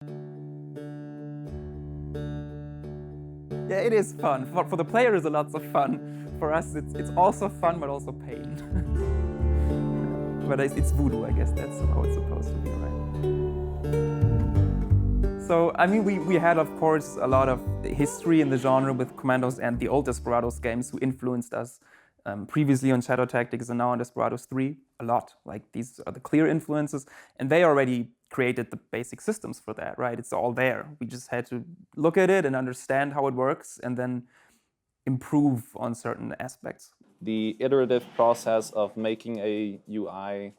Yeah, it is fun. For the player, it's a lot of fun. For us, it's also fun, but also pain. But it's voodoo, I guess that's how it's supposed to be, right? So, I mean, we had, of course, a lot of history in the genre with Commandos and the old Desperados games who influenced us previously on Shadow Tactics and now on Desperados 3 a lot. Like, these are the clear influences, and they already created the basic systems for that, right? It's all there. We just had to look at it and understand how it works and then improve on certain aspects. The iterative process of making a UI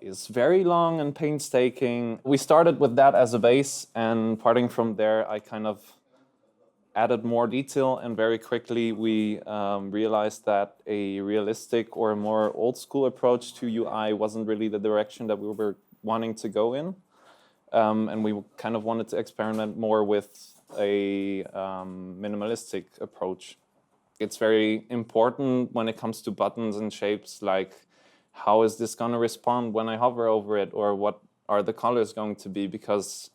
is very long and painstaking. We started with that as a base, and parting from there, I kind of added more detail, and very quickly we realized that a realistic or a more old school approach to UI wasn't really the direction that we were wanting to go in. And we kind of wanted to experiment more with a minimalistic approach. It's very important when it comes to buttons and shapes, like how is this going to respond when I hover over it, or what are the colors going to be, because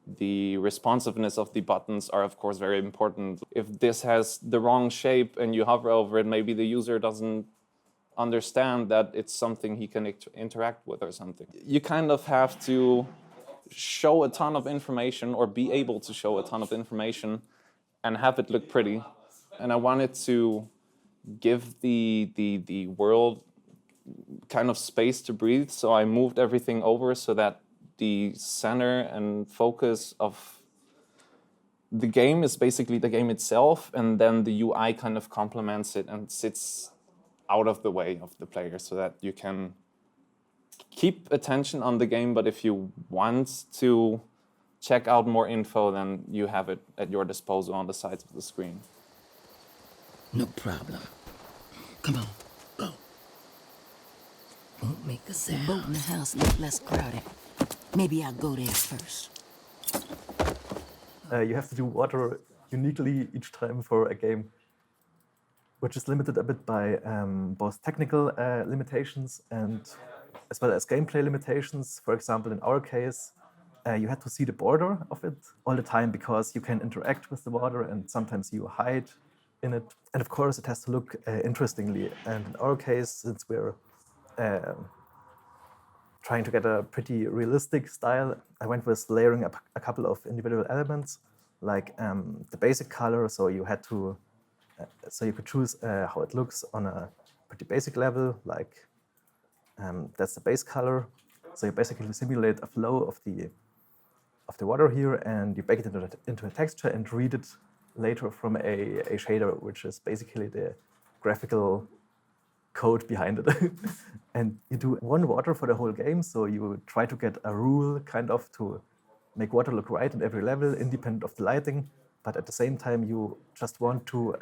the responsiveness of the buttons are, of course, very important. If this has the wrong shape and you hover over it, maybe the user doesn't understand that it's something he can interact with or something. You kind of have to show a ton of information, or be able to show a ton of information and have it look pretty. And I wanted to give the world kind of space to breathe, so I moved everything over so that the center and focus of the game is basically the game itself, and then the UI kind of complements it and sits out of the way of the player so that you can keep attention on the game, but if you want to check out more info, then you have it at your disposal on the sides of the screen. No problem. Come on, go. Won't make a sound. The boat in the house look less crowded. Maybe I'll go there first. You have to do water uniquely each time for a game, which is limited a bit by both technical limitations and as well as gameplay limitations. For example, in our case, you had to see the border of it all the time because you can interact with the water and sometimes you hide in it. And of course, it has to look interestingly. And in our case, since we're trying to get a pretty realistic style, I went with layering up a couple of individual elements, like the basic color. So you had to, so you could choose how it looks on a pretty basic level, like that's the base color. So you basically simulate a flow of the water here, and you bake it into a texture and read it later from a shader, which is basically the graphical code behind it. And you do one water for the whole game, so you try to get a rule kind of to make water look right in every level, independent of the lighting, but at the same time you just want to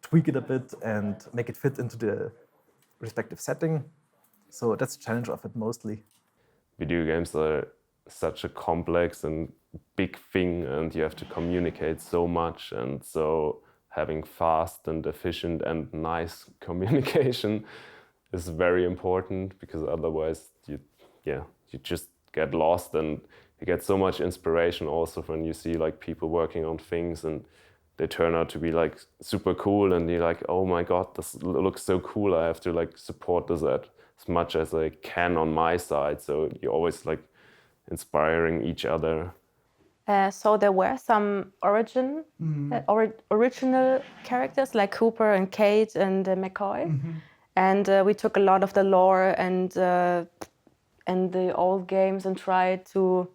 tweak it a bit and make it fit into the respective setting. So that's the challenge of it mostly. Video games are such a complex and big thing, and you have to communicate so much, and so having fast and efficient and nice communication is very important, because otherwise you just get lost, and you get so much inspiration also when you see like people working on things and they turn out to be like super cool, and you're like, oh my god, this looks so cool, I have to like support this as much as I can on my side. So you're always like inspiring each other. So there were some original characters like Cooper and Kate and McCoy, and we took a lot of the lore and the old games and tried to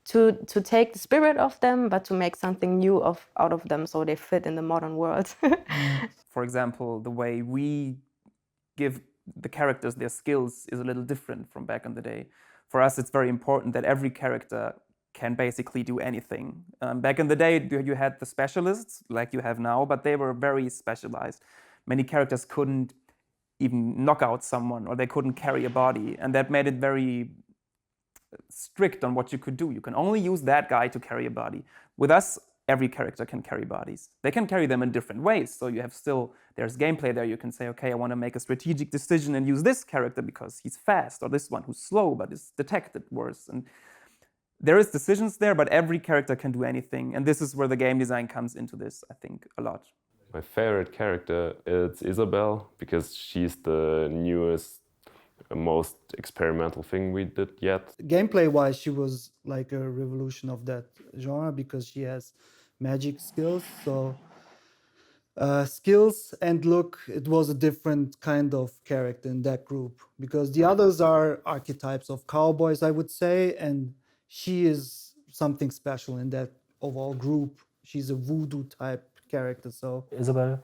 take the spirit of them, but to make something new out of them so they fit in the modern world. For example, the way we give the characters their skills is a little different from back in the day. For us, it's very important that every character can basically do anything. Back in the day, you had the specialists like you have now, but they were very specialized. Many characters couldn't even knock out someone, or they couldn't carry a body, and that made it very strict on what you could do. You can only use that guy to carry a body. With us, every character can carry bodies. They can carry them in different ways, so you have there's gameplay there. You can say, okay, I want to make a strategic decision and use this character because he's fast, or this one who's slow but is detected worse. And there is decisions there, but every character can do anything. And this is where the game design comes into this, I think, a lot. My favorite character is Isabel, because she's the newest, most experimental thing we did yet. Gameplay-wise, she was like a revolution of that genre because she has magic skills. So skills and look, it was a different kind of character in that group because the others are archetypes of cowboys, I would say, and she is something special in that overall group. She's a voodoo type character. So Isabel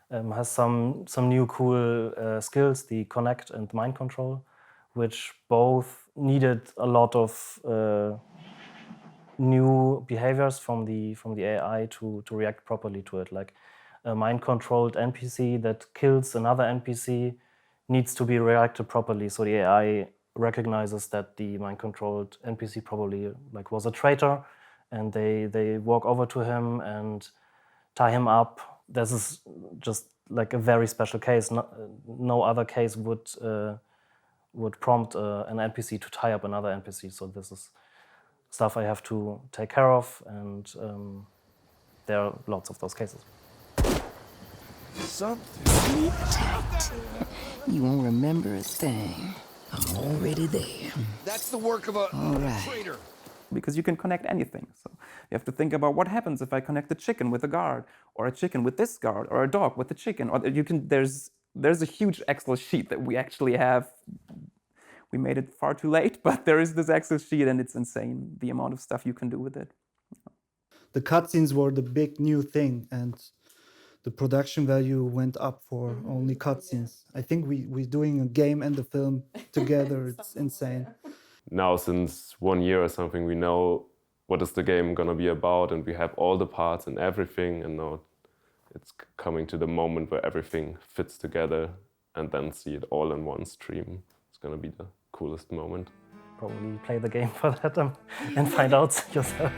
has some new cool skills, the connect and mind control, which both needed a lot of new behaviors from the AI to react properly to it. Like a mind-controlled NPC that kills another NPC needs to be reacted properly, so the AI recognizes that the mind-controlled NPC probably like was a traitor, and they walk over to him and tie him up. This is just like a very special case. No other case would prompt an NPC to tie up another NPC. So this is stuff I have to take care of, and there are lots of those cases. Sleep tight. You won't remember a thing. I'm already there. That's the work of a traitor. Because you can connect anything. So you have to think about what happens if I connect a chicken with a guard, or a chicken with this guard, or a dog with the chicken. Or you can. There's a huge Excel sheet that we actually have. We made it far too late, but there is this Excel sheet, and it's insane the amount of stuff you can do with it. the cutscenes were the big new thing, and the production value went up for only cutscenes. I think we're doing a game and a film together. It's insane. Now, since 1 year or something, we know what is the game gonna be about, and we have all the parts and everything, and now it's coming to the moment where everything fits together, and then see it all in one stream. It's gonna be the coolest moment. Probably play the game for that and find out yourself.